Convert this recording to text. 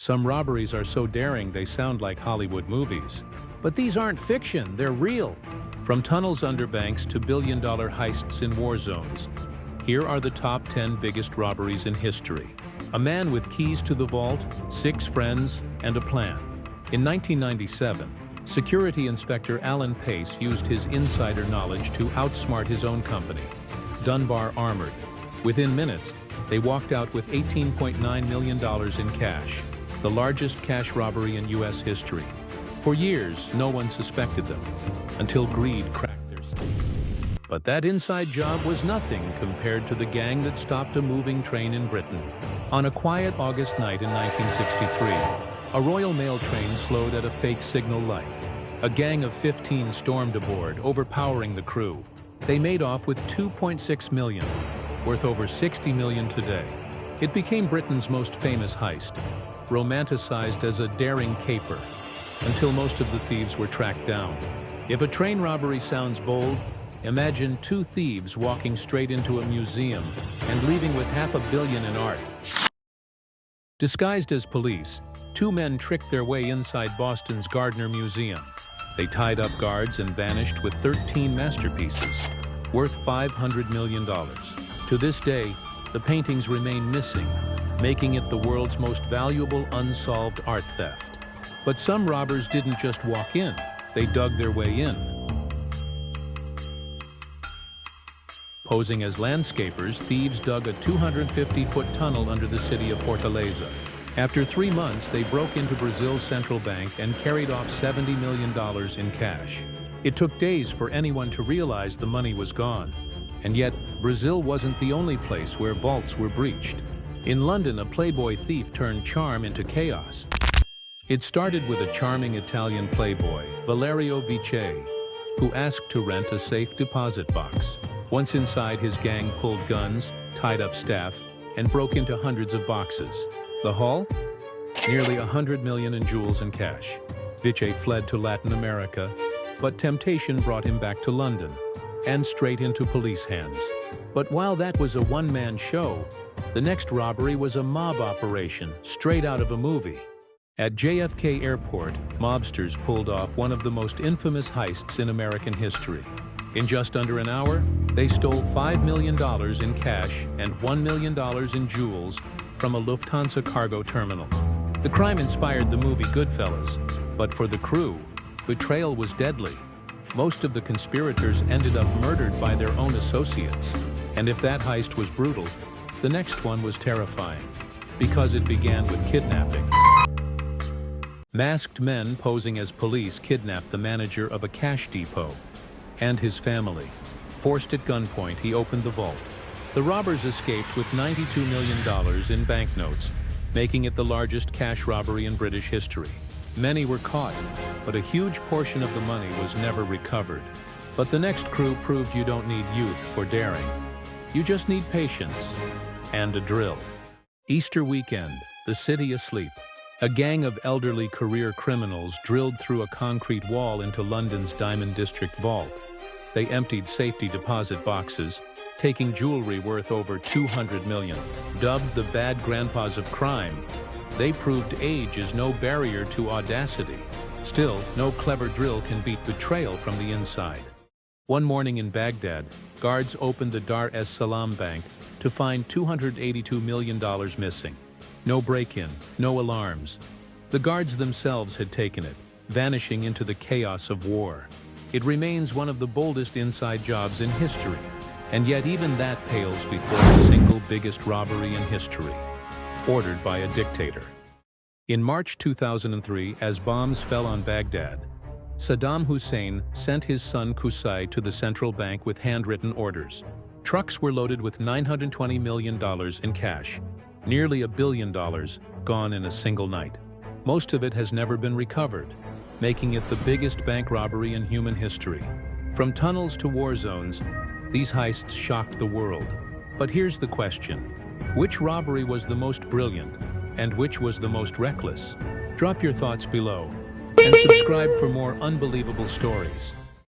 Some robberies are so daring they sound like Hollywood movies. But these aren't fiction, they're real. From tunnels under banks to billion-dollar heists in war zones, here are the top 10 biggest robberies in history. A man with keys to the vault, 6 friends, and a plan. In 1997, Security Inspector Alan Pace used his insider knowledge to outsmart his own company, Dunbar Armored. Within minutes, they walked out with $18.9 million in cash, the largest cash robbery in U.S. history. For years, no one suspected them, until greed cracked their stomach. But that inside job was nothing compared to the gang that stopped a moving train in Britain. On a quiet August night in 1963, a Royal Mail train slowed at a fake signal light. A gang of 15 stormed aboard, overpowering the crew. They made off with $2.6 million, worth over $60 million today. It became Britain's most famous heist, romanticized as a daring caper, until most of the thieves were tracked down. If a train robbery sounds bold, imagine 2 thieves walking straight into a museum and leaving with $500 million in art. Disguised as police, 2 men tricked their way inside Boston's Gardner Museum. They tied up guards and vanished with 13 masterpieces, worth $500 million. To this day, the paintings remain missing, making it the world's most valuable unsolved art theft. But some robbers didn't just walk in, they dug their way in. Posing as landscapers, thieves dug a 250-foot tunnel under the city of Fortaleza. After 3 months, they broke into Brazil's central bank and carried off $70 million in cash. It took days for anyone to realize the money was gone. And yet, Brazil wasn't the only place where vaults were breached. In London, a playboy thief turned charm into chaos. It started with a charming Italian playboy, Valerio Vice, who asked to rent a safe deposit box. Once inside, his gang pulled guns, tied up staff, and broke into hundreds of boxes. The haul? Nearly $100 million in jewels and cash. Vice fled to Latin America, but temptation brought him back to London, and straight into police hands. But while that was a one-man show, the next robbery was a mob operation, straight out of a movie. At JFK Airport, mobsters pulled off one of the most infamous heists in American history. In just under an hour, they stole $5 million in cash and $1 million in jewels from a Lufthansa cargo terminal. The crime inspired the movie Goodfellas, but for the crew, betrayal was deadly. Most of the conspirators ended up murdered by their own associates. And if that heist was brutal, the next one was terrifying, because it began with kidnapping. Masked men posing as police kidnapped the manager of a cash depot and his family. Forced at gunpoint, he opened the vault. The robbers escaped with $92 million in banknotes, making it the largest cash robbery in British history. Many were caught, but a huge portion of the money was never recovered. But the next crew proved you don't need youth for daring. You just need patience and a drill. Easter weekend, the city asleep. A gang of elderly career criminals drilled through a concrete wall into London's Diamond District vault. They emptied safety deposit boxes, taking jewelry worth over $200 million. Dubbed the bad grandpas of crime, they proved age is no barrier to audacity. Still, no clever drill can beat betrayal from the inside. One morning in Baghdad, guards opened the Dar es Salaam bank to find $282 million missing. No break-in, no alarms. The guards themselves had taken it, vanishing into the chaos of war. It remains one of the boldest inside jobs in history. And yet even that pales before the single biggest robbery in history, ordered by a dictator. In March 2003, as bombs fell on Baghdad, Saddam Hussein sent his son Qusay to the central bank with handwritten orders. Trucks were loaded with $920 million in cash, nearly $1 billion gone in a single night. Most of it has never been recovered, making it the biggest bank robbery in human history. From tunnels to war zones, these heists shocked the world. But here's the question. Which robbery was the most brilliant, and which was the most reckless? Drop your thoughts below, and subscribe for more unbelievable stories.